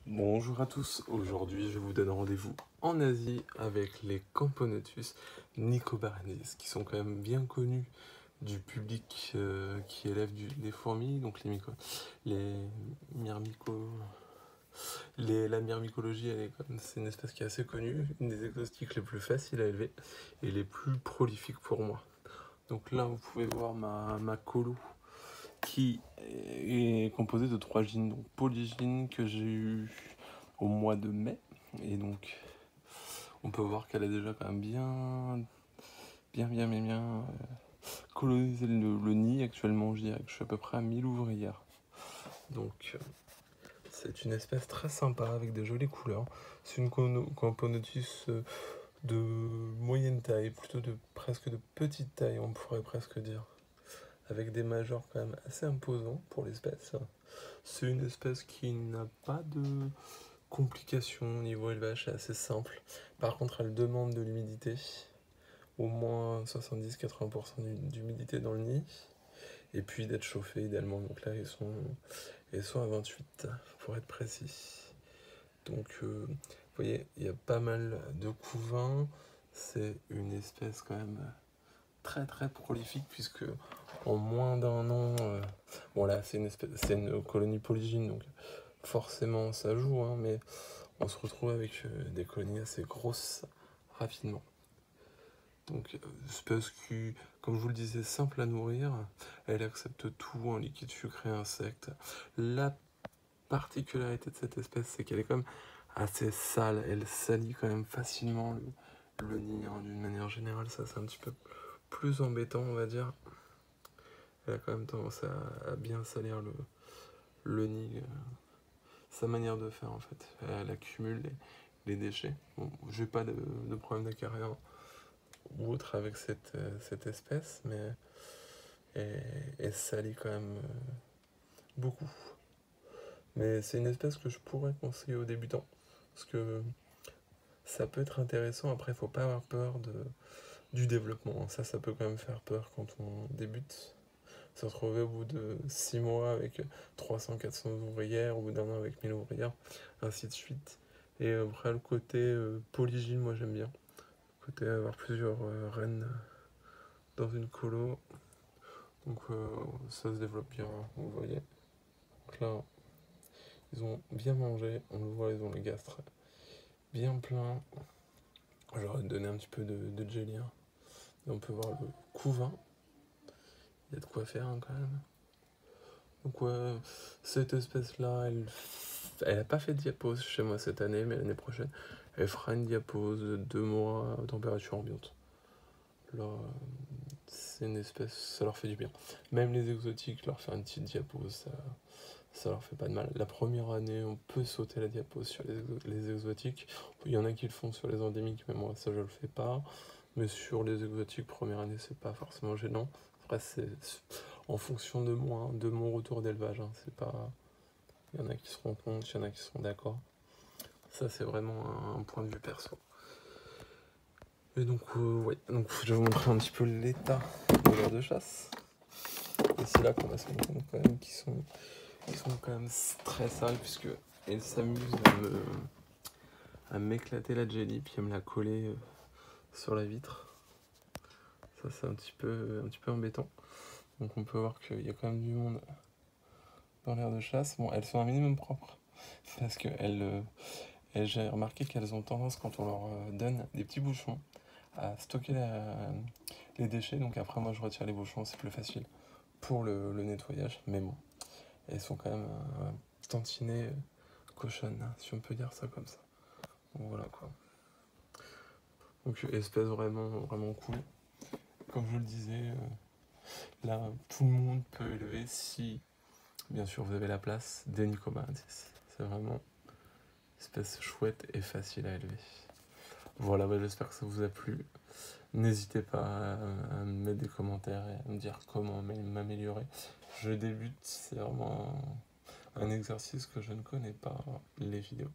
Bonjour à tous, aujourd'hui je vous donne rendez-vous en Asie avec les Camponotus nicobarensis qui sont quand même bien connus du public qui élève les fourmis, donc la myrmicologie, c'est une espèce qui est assez connue, une des exotiques les plus faciles à élever et les plus prolifiques pour moi. Donc là vous pouvez voir ma colo qui est composée de 3 gènes, donc polygène que j'ai eu au mois de mai, et donc on peut voir qu'elle a déjà quand même bien colonisé le nid. Actuellement je dirais que je suis à peu près à 1000 ouvrières, donc c'est une espèce très sympa avec des jolies couleurs. C'est une Camponotus de moyenne taille, plutôt presque de petite taille, on pourrait presque dire, avec des majors quand même assez imposants pour l'espèce. C'est une espèce qui n'a pas de complications au niveau élevage, c'est assez simple. Par contre, elle demande de l'humidité, au moins 70-80% d'humidité dans le nid, et puis d'être chauffé idéalement. Donc là, ils sont à 28 pour être précis. Donc, vous voyez, il y a pas mal de couvains. C'est une espèce quand même très prolifique, puisque en moins d'un an, bon là c'est une colonie polygine, donc forcément ça joue, hein, mais on se retrouve avec des colonies assez grosses rapidement. Donc espèce qui, comme je vous le disais, simple à nourrir, elle accepte tout, un liquide sucré, insectes. La particularité de cette espèce, c'est qu'elle est quand même assez sale, elle salit quand même facilement le nid, hein, d'une manière générale. Ça c'est un petit peu plus embêtant, on va dire. Elle a quand même tendance à bien salir le nid, sa manière de faire en fait. Elle accumule les déchets. Bon, j'ai pas de problème d'acariens ou autre avec cette espèce, mais elle salit quand même beaucoup. Mais c'est une espèce que je pourrais conseiller aux débutants, parce que ça peut être intéressant. Après, il faut pas avoir peur du développement. Ça peut quand même faire peur quand on débute. Se retrouver au bout de 6 mois avec 300-400 ouvrières, au bout d'un an avec 1000 ouvrières, ainsi de suite. Et après, le côté polygyne, moi j'aime bien. Le côté avoir plusieurs reines dans une colo. Donc ça se développe bien, vous voyez. Donc là, ils ont bien mangé, on le voit, ils ont les gastres bien pleins. J'aurais donné un petit peu de jelly, hein. Et on peut voir le couvain. Il y a de quoi faire, hein, quand même. Donc ouais, cette espèce-là, elle n'a pas fait de diapause chez moi cette année, mais l'année prochaine, elle fera une diapause de 2 mois à température ambiante. Là, c'est une espèce, ça leur fait du bien. Même les exotiques, leur faire une petite diapause, ça leur fait pas de mal. La première année, on peut sauter la diapause sur les exotiques. Il y en a qui le font sur les endémiques, mais moi, ça, je le fais pas. Mais sur les exotiques, première année, c'est pas forcément gênant. Après, c'est en fonction de moi, hein, de mon retour d'élevage. Hein. C'est pas... Il y en a qui seront contre, il y en a qui seront d'accord. Ça, c'est vraiment un point de vue perso. Et donc, ouais. Donc, je vais vous montrer un petit peu l'état de l'aire de chasse. Et c'est là qu'on va se rendre compte quand même qu'ils sont quand même très sales, puisque ils s'amusent à m'éclater la jelly, puis à me la coller sur la vitre. Ça, c'est un petit peu embêtant. Donc, on peut voir qu'il y a quand même du monde dans l'aire de chasse. Bon, elles sont un minimum propres, parce que j'ai remarqué qu'elles ont tendance, quand on leur donne des petits bouchons, à stocker les déchets. Donc après, moi, je retire les bouchons, c'est plus facile pour le nettoyage. Mais bon, elles sont quand même tantinées cochonnes, hein, si on peut dire ça comme ça. Donc voilà quoi. Donc espèce vraiment cool. Comme je vous le disais, là, tout le monde peut élever si, bien sûr, vous avez la place, des nicobarensis. C'est vraiment une espèce chouette et facile à élever. Voilà, bah, j'espère que ça vous a plu. N'hésitez pas à me mettre des commentaires et à me dire comment m'améliorer. Je débute, c'est vraiment un exercice que je ne connais pas, les vidéos.